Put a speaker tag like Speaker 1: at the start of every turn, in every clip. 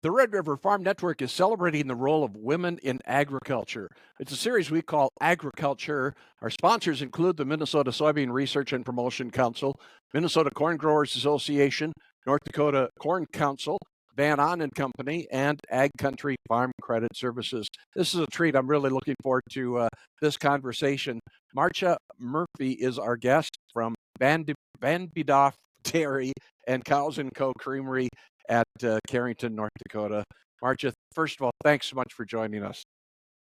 Speaker 1: The Red River Farm Network is celebrating the role of women in agriculture. It's a series we call Agricult-HER. Our sponsors include the Minnesota Soybean Research and Promotion Council, Minnesota Corn Growers Association, North Dakota Corn Council, Van On and Company, and Ag Country Farm Credit Services. This is a treat. I'm really looking forward to this conversation. Maartje Murphy is our guest from Bedaf Dairy and Cows & Co. Creamery at Carrington, North Dakota. Maartje, first of all, thanks so much for joining us.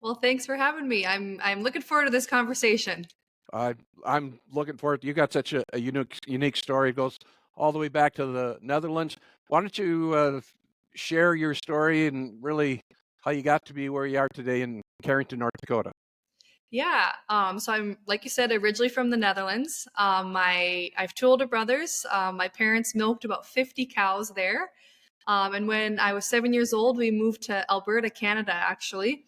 Speaker 2: Well, thanks for having me. I'm looking forward to this conversation.
Speaker 1: I'm looking forward to you got such a unique story. It goes all the way back to the Netherlands. Why don't you share your story and really how you got to be where you are today in Carrington, North Dakota?
Speaker 2: Yeah. So I'm, like you said, originally from the Netherlands. I have two older brothers. My parents milked about 50 cows there. And when I was 7 years old, we moved to Alberta, Canada, actually.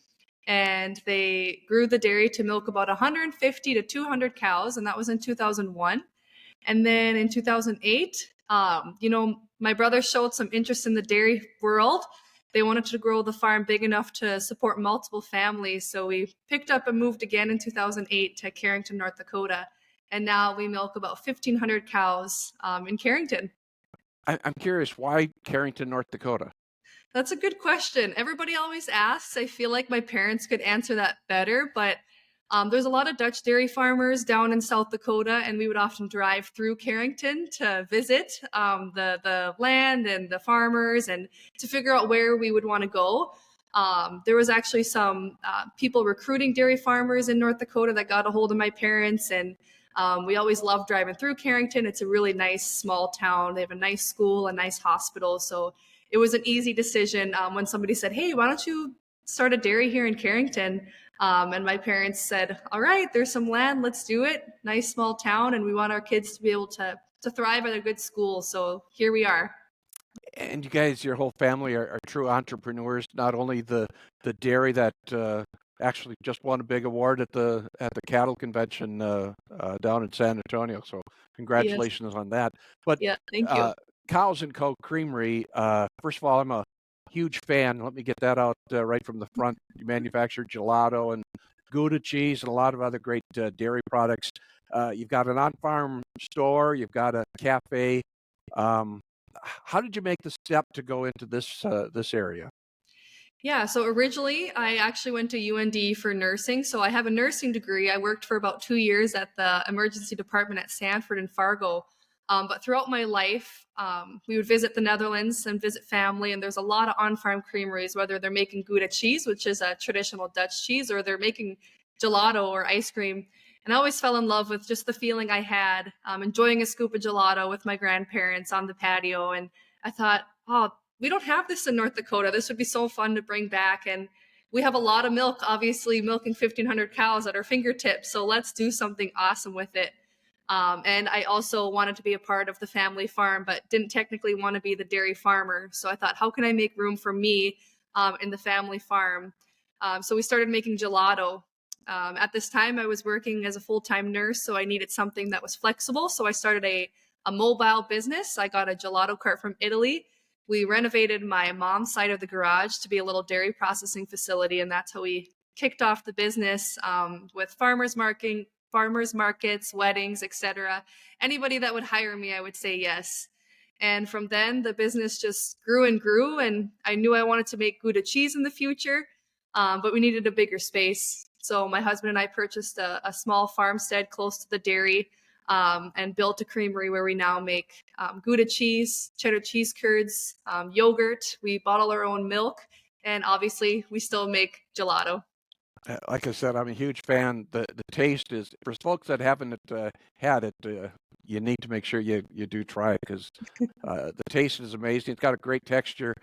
Speaker 2: And they grew the dairy to milk about 150 to 200 cows, and that was in 2001. And then in 2008, my brother showed some interest in the dairy world. They wanted to grow the farm big enough to support multiple families. So we picked up and moved again in 2008 to Carrington, North Dakota. And now we milk about 1,500 cows in Carrington.
Speaker 1: I'm curious, why Carrington, North Dakota?
Speaker 2: That's a good question. Everybody always asks. I feel like my parents could answer that better, but there's a lot of Dutch dairy farmers down in South Dakota, and we would often drive through Carrington to visit the land and the farmers and to figure out where we would want to go. There was actually some people recruiting dairy farmers in North Dakota that got a hold of my parents, and we always loved driving through Carrington. It's a really nice small town. They have a nice school, a nice hospital, so it was an easy decision when somebody said, "Hey, why don't you start a dairy here in Carrington?" And my parents said, "All right, there's some land, let's do it. Nice small town, and we want our kids to be able to thrive at a good school." So here we are.
Speaker 1: And you guys, your whole family are true entrepreneurs. Not only the dairy that actually just won a big award at the cattle convention down in San Antonio. So
Speaker 2: Yes.
Speaker 1: congratulations on that. But
Speaker 2: Yeah. Thank you.
Speaker 1: uh, Cows and Co. Creamery. First of all, I'm a huge fan. Let me get that out right from the front. You manufacture gelato and Gouda cheese and a lot of other great dairy products. You've got an on-farm store. You've got a cafe. Um, how did you make the step to go into this area?
Speaker 2: Yeah, so originally I actually went to UND for nursing. So I have a nursing degree. I worked for about 2 years at the emergency department at Sanford and Fargo. But throughout my life, we would visit the Netherlands and visit family. And there's a lot of on farm creameries, whether they're making Gouda cheese, which is a traditional Dutch cheese, or they're making gelato or ice cream. And I always fell in love with just the feeling I had enjoying a scoop of gelato with my grandparents on the patio. And I thought, oh, we don't have this in North Dakota. This would be so fun to bring back. And we have a lot of milk, obviously, milking 1,500 cows at our fingertips. So let's do something awesome with it. And I also wanted to be a part of the family farm, but didn't technically want to be the dairy farmer. So I thought, how can I make room for me in the family farm? So we started making gelato. At this time, I was working as a full-time nurse, so I needed something that was flexible. So I started a mobile business. I got a gelato cart from Italy. We renovated my mom's side of the garage to be a little dairy processing facility, and that's how we kicked off the business with farmers markets, weddings, etc. Anybody that would hire me, I would say yes. And from then, the business just grew and grew, and I knew I wanted to make Gouda cheese in the future, but we needed a bigger space. So my husband and I purchased a small farmstead close to the dairy and built a creamery where we now make Gouda cheese, cheddar cheese curds, yogurt. We bottle our own milk, and obviously we still make gelato.
Speaker 1: Like I said, I'm a huge fan. The taste is for folks that haven't had it. You need to make sure you do try it because the taste is amazing. It's got a great texture.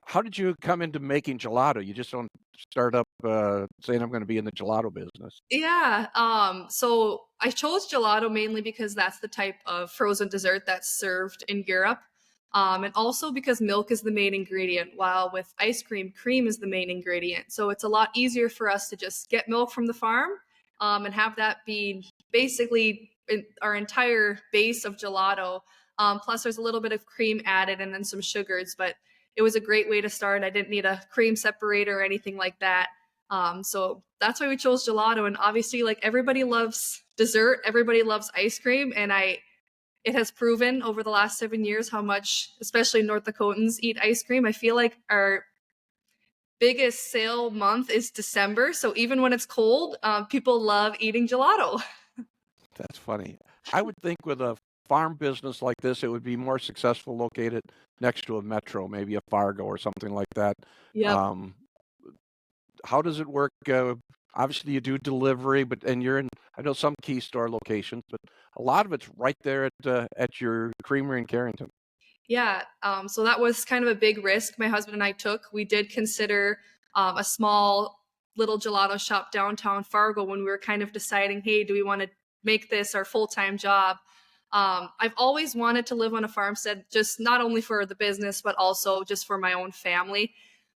Speaker 1: How did you come into making gelato? You just don't start up saying I'm going to be in the gelato business.
Speaker 2: Yeah. So I chose gelato mainly because that's the type of frozen dessert that's served in Europe. And also because milk is the main ingredient, while with ice cream, cream is the main ingredient. So it's a lot easier for us to just get milk from the farm and have that be basically our entire base of gelato. Plus, there's a little bit of cream added and then some sugars. But it was a great way to start. I didn't need a cream separator or anything like that. So that's why we chose gelato. And obviously, like, everybody loves dessert, everybody loves ice cream, and it has proven over the last 7 years how much, especially North Dakotans, eat ice cream. I feel like our biggest sale month is December. So even when it's cold, people love eating gelato.
Speaker 1: That's funny. I would think with a farm business like this, it would be more successful located next to a metro, maybe a Fargo or something like that.
Speaker 2: Yep.
Speaker 1: Um, how does it work? Obviously, you do delivery, and you're in. I know some key store locations, but a lot of it's right there at your creamery in Carrington.
Speaker 2: Yeah. So that was kind of a big risk my husband and I took. We did consider a small little gelato shop downtown Fargo when we were kind of deciding, hey, do we want to make this our full-time job? I've always wanted to live on a farmstead, just not only for the business, but also just for my own family.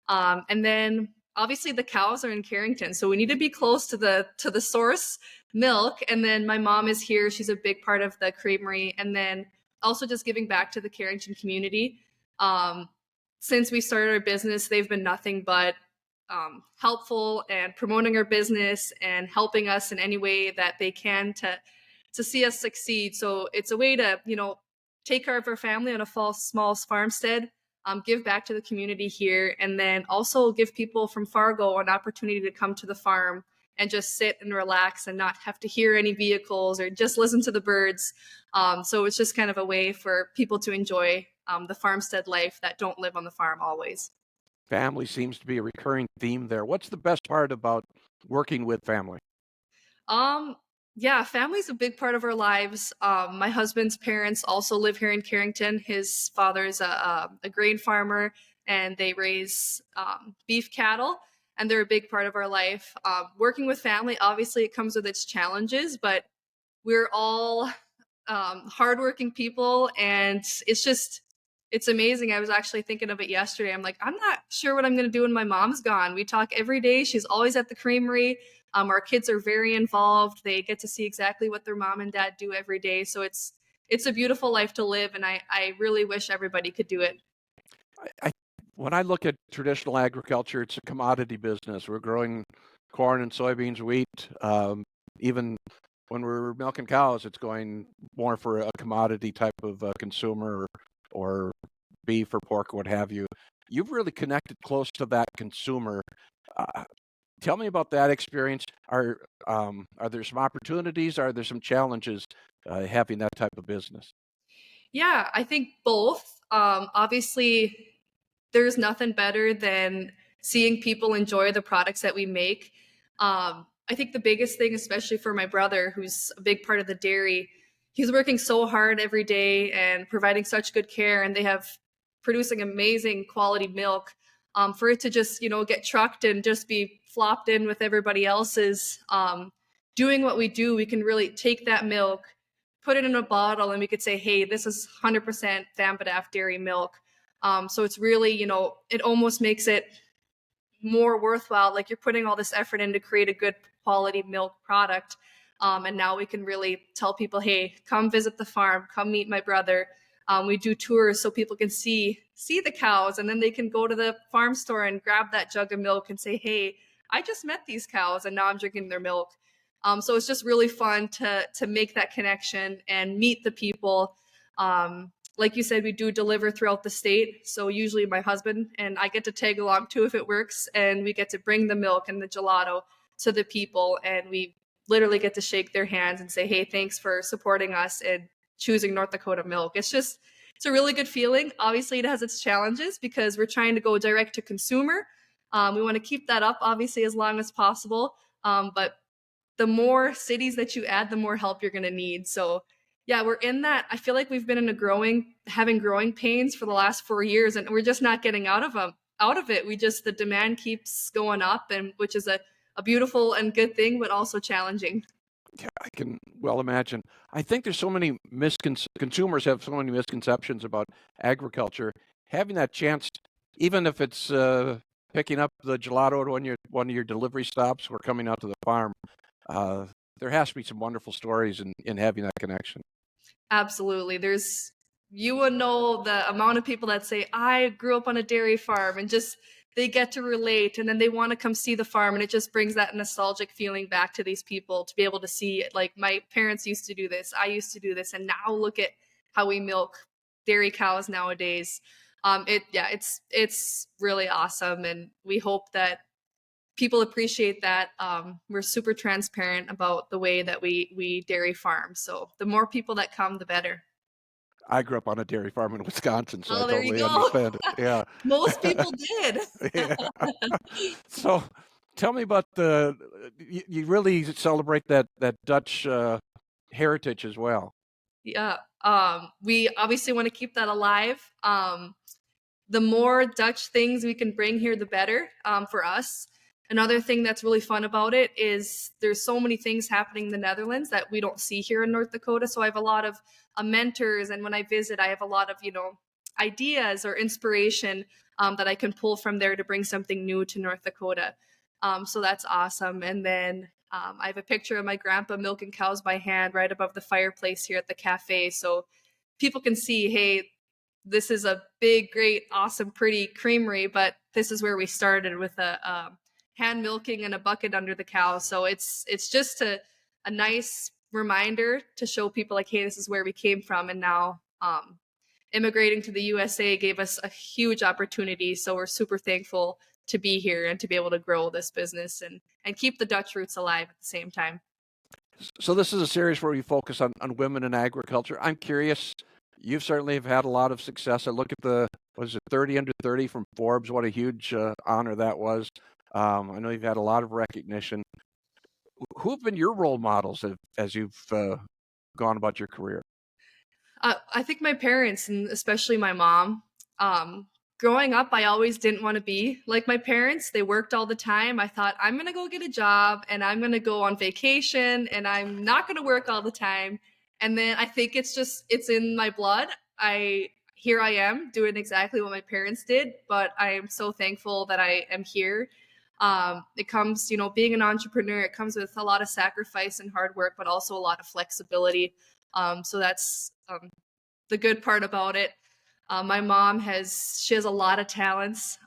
Speaker 2: And then obviously the cows are in Carrington, so we need to be close to the source milk. And then my mom is here; she's a big part of the creamery. And then also just giving back to the Carrington community. Um, since we started our business, they've been nothing but helpful and promoting our business and helping us in any way that they can to see us succeed. So it's a way to, take care of our family on a small farmstead, give back to the community here, and then also give people from Fargo an opportunity to come to the farm and just sit and relax and not have to hear any vehicles or just listen to the birds. So it's just kind of a way for people to enjoy the farmstead life that don't live on the farm always.
Speaker 1: Family seems to be a recurring theme there. What's the best part about working with family?
Speaker 2: Um, yeah, family's a big part of our lives. My husband's parents also live here in Carrington. His father's a grain farmer, and they raise beef cattle, and they're a big part of our life. Working with family, obviously, it comes with its challenges, but we're all hardworking people, and it's amazing. I was actually thinking of it yesterday. I'm like, I'm not sure what I'm going to do when my mom's gone. We talk every day. She's always at the creamery. Our kids are very involved. They get to see exactly what their mom and dad do every day. So it's a beautiful life to live, and I really wish everybody could do it.
Speaker 1: I when I look at traditional agriculture, it's a commodity business. We're growing corn and soybeans, wheat. Even when we're milking cows, it's going more for a commodity type of consumer or beef or pork or what have you. You've really connected close to that consumer. Uh, Tell me about that experience. Are there some opportunities? Are there some challenges having that type of business?
Speaker 2: Yeah, I think both. Obviously, there's nothing better than seeing people enjoy the products that we make. I think the biggest thing, especially for my brother, who's a big part of the dairy, he's working so hard every day and providing such good care, and they have producing amazing quality milk. For it to just, get trucked and just be flopped in with everybody else's, doing what we do, we can really take that milk, put it in a bottle, and we could say, hey, this is 100% Bedaf dairy milk. So it's really, it almost makes it more worthwhile. Like, you're putting all this effort in to create a good quality milk product. And now we can really tell people, hey, come visit the farm, come meet my brother. We do tours so people can see the cows, and then they can go to the farm store and grab that jug of milk and say, hey, I just met these cows and now I'm drinking their milk. So it's just really fun to make that connection and meet the people. Like you said, we do deliver throughout the state. So usually my husband and I get to tag along too if it works, and we get to bring the milk and the gelato to the people, and we literally get to shake their hands and say, hey, thanks for supporting us and choosing North Dakota milk. It's a really good feeling. Obviously, it has its challenges because we're trying to go direct to consumer. We want to keep that up, obviously, as long as possible. But the more cities that you add, the more help you're going to need. So yeah, we're in that. I feel like we've been having growing pains for the last 4 years, and we're just not getting out of it. The demand keeps going up, and which is a beautiful and good thing, but also challenging.
Speaker 1: Yeah, I can well imagine. I think there's so many consumers have so many misconceptions about agriculture. Having that chance, even if it's picking up the gelato at one of your delivery stops or coming out to the farm, uh, there has to be some wonderful stories in having that connection.
Speaker 2: Absolutely. you would know the amount of people that say, I grew up on a dairy farm, and just they get to relate, and then they want to come see the farm, and it just brings that nostalgic feeling back to these people to be able to see it. Like, my parents used to do this, I used to do this, and now look at how we milk dairy cows nowadays. It's really awesome, and we hope that people appreciate that. We're super transparent about the way that we dairy farm, so the more people that come, the better.
Speaker 1: I grew up on a dairy farm in Wisconsin, so I
Speaker 2: Oh, there you
Speaker 1: totally
Speaker 2: go.
Speaker 1: understand it. Yeah.
Speaker 2: Most people did.
Speaker 1: Yeah. So tell me about you really celebrate that Dutch heritage as well.
Speaker 2: Yeah. We obviously want to keep that alive. The more Dutch things we can bring here, the better, for us. Another thing that's really fun about it is there's so many things happening in the Netherlands that we don't see here in North Dakota. So I have a lot of mentors, and when I visit, I have a lot of ideas or inspiration, that I can pull from there to bring something new to North Dakota. So that's awesome. And then I have a picture of my grandpa milking cows by hand right above the fireplace here at the cafe, so people can see, hey, this is a big, great, awesome, pretty creamery, but this is where we started with a hand milking and a bucket under the cow. So it's just a nice reminder to show people, like, hey, this is where we came from, and now immigrating to the USA gave us a huge opportunity. So we're super thankful to be here and to be able to grow this business and keep the Dutch roots alive at the same time.
Speaker 1: So this is a series where we focus on women in agriculture. I'm curious. You certainly have had a lot of success. I look at was it 30 under 30 from Forbes? What a huge honor that was. I know you've had a lot of recognition. Who have been your role models as you've gone about your career?
Speaker 2: I think my parents, and especially my mom. Growing up, I always didn't want to be like my parents. They worked all the time. I thought, I'm going to go get a job, and I'm going to go on vacation, and I'm not going to work all the time. And then I think it's in my blood. Here I am doing exactly what my parents did, but I am so thankful that I am here. It comes, being an entrepreneur, it comes with a lot of sacrifice and hard work, but also a lot of flexibility. So that's the good part about it. My mom she has a lot of talents.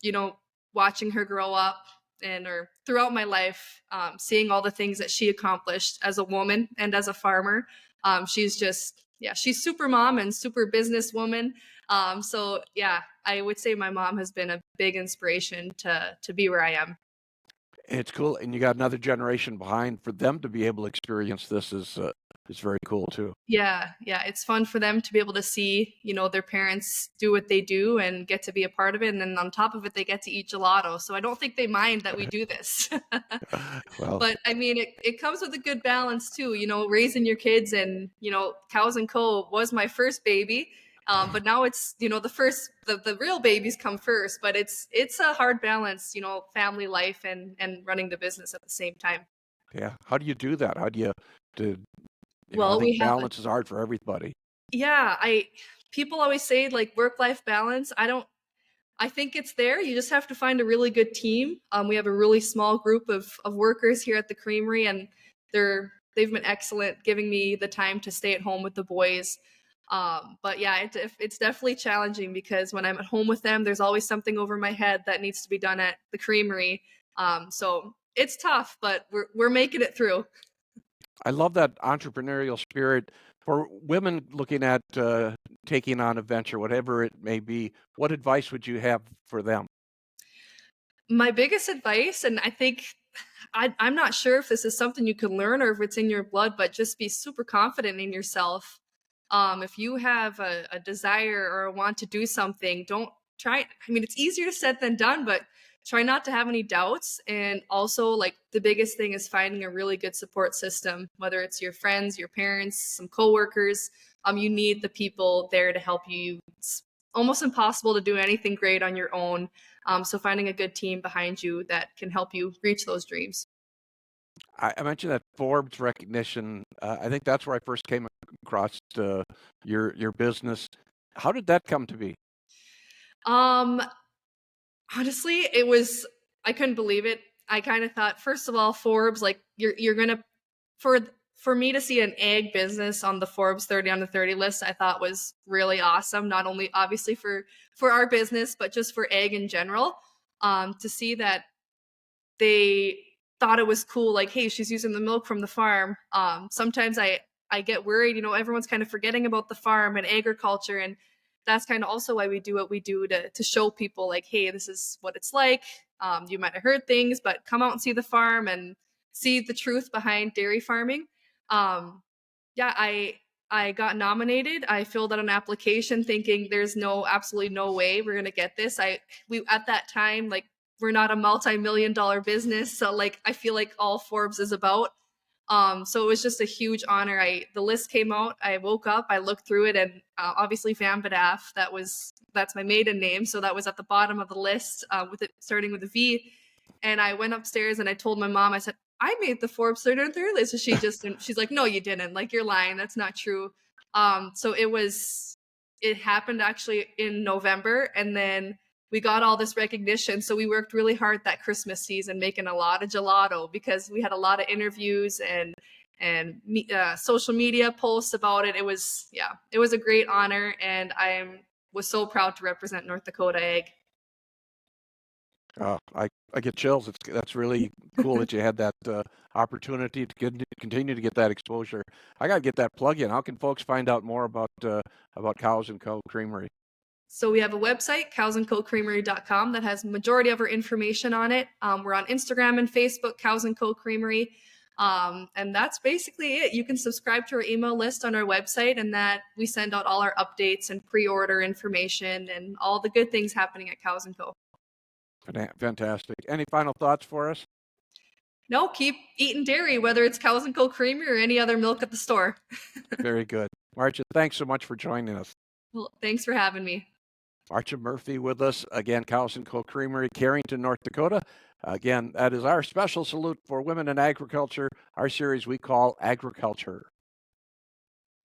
Speaker 2: You know, watching her grow up or throughout my life, seeing all the things that she accomplished as a woman and as a farmer. She's she's super mom and super businesswoman. So yeah, I would say my mom has been a big inspiration to be where I am.
Speaker 1: It's cool, and you got another generation behind for them to be able to experience this is very cool too.
Speaker 2: Yeah, it's fun for them to be able to see, their parents do what they do and get to be a part of it. And then on top of it, they get to eat gelato. So I don't think they mind that we do this.
Speaker 1: Well,
Speaker 2: But I mean, it comes with a good balance too, raising your kids. And, Cows and Co. was my first baby. But now it's, the real babies come first, but it's a hard balance, family life and running the business at the same time.
Speaker 1: yeah. How do you do that? How do you do? I
Speaker 2: Well,
Speaker 1: think
Speaker 2: we have
Speaker 1: balance is hard for everybody.
Speaker 2: yeah, people always say, like, work-life balance. I think it's there. You just have to find a really good team. We have a really small group of workers here at the Creamery, and they've been excellent, giving me the time to stay at home with the boys. But yeah, it's definitely challenging because when I'm at home with them, there's always something over my head that needs to be done at the Creamery. So it's tough, but we're making it through.
Speaker 1: I love that entrepreneurial spirit for women looking at taking on a venture, whatever it may be. What advice would you have for them?
Speaker 2: My biggest advice, and I think I'm not sure if this is something you can learn or if it's in your blood, but just be super confident in yourself. If you have a desire or a want to do something, don't try. I mean, it's easier said than done, but try not to have any doubts. And also, like, the biggest thing is finding a really good support system, whether it's your friends, your parents, some coworkers. You need the people there to help you. It's almost impossible to do anything great on your own. So finding a good team behind you that can help you reach those dreams.
Speaker 1: I mentioned that Forbes recognition. I think that's where I first came across your business. How did that come to be?
Speaker 2: Um, Honestly, I couldn't believe it. I kind of thought, first of all, Forbes, like, you're gonna for for me to see an egg business on the Forbes 30 under 30 list, I thought was really awesome. Not only obviously for our business, but just for egg in general. To see that they thought it was cool, like, hey, she's using the milk from the farm. Sometimes I get worried, everyone's kind of forgetting about the farm and agriculture, and that's kind of also why we do what we do to show people, like, hey, this is what it's like. You might have heard things, but come out and see the farm and see the truth behind dairy farming. Yeah, I got nominated. I filled out an application thinking there's absolutely no way we're gonna get this. We at that time, like, we're not a multi-million-dollar business, so like I feel like all Forbes is about. So it was just a huge honor. The list came out. I woke up, I looked through it, and obviously Bedaf. That's my maiden name, so that was at the bottom of the list, with it starting with a V. And I went upstairs and I told my mom. I said, I made the Forbes 30 under 30 list. So she's like, no, you didn't. Like, you're lying. That's not true. So it happened actually in November, and then we got all this recognition. So we worked really hard that Christmas season, making a lot of gelato, because we had a lot of interviews and social media posts about it. It was a great honor, and I was so proud to represent North Dakota Egg.
Speaker 1: I get chills. That's really cool that you had that opportunity to continue to get that exposure. I got to get that plug in. How can folks find out more about Cows & Co. Creamery?
Speaker 2: So we have a website, cowsandcocreamery.com, that has majority of our information on it. We're on Instagram and Facebook, Cows & Co. Creamery. And that's basically it. You can subscribe to our email list on our website, and that we send out all our updates and pre-order information and all the good things happening at Cows & Co.
Speaker 1: Fantastic. Any final thoughts for us?
Speaker 2: No, keep eating dairy, whether it's Cows & Co. Creamery or any other milk at the store.
Speaker 1: Very good. Maartje, thanks so much for joining us.
Speaker 2: Well, thanks for having me.
Speaker 1: Maartje Murphy with us. Again, Cows & Co. Creamery, Carrington, North Dakota. Again, that is our special salute for women in agriculture, our series we call Agriculture.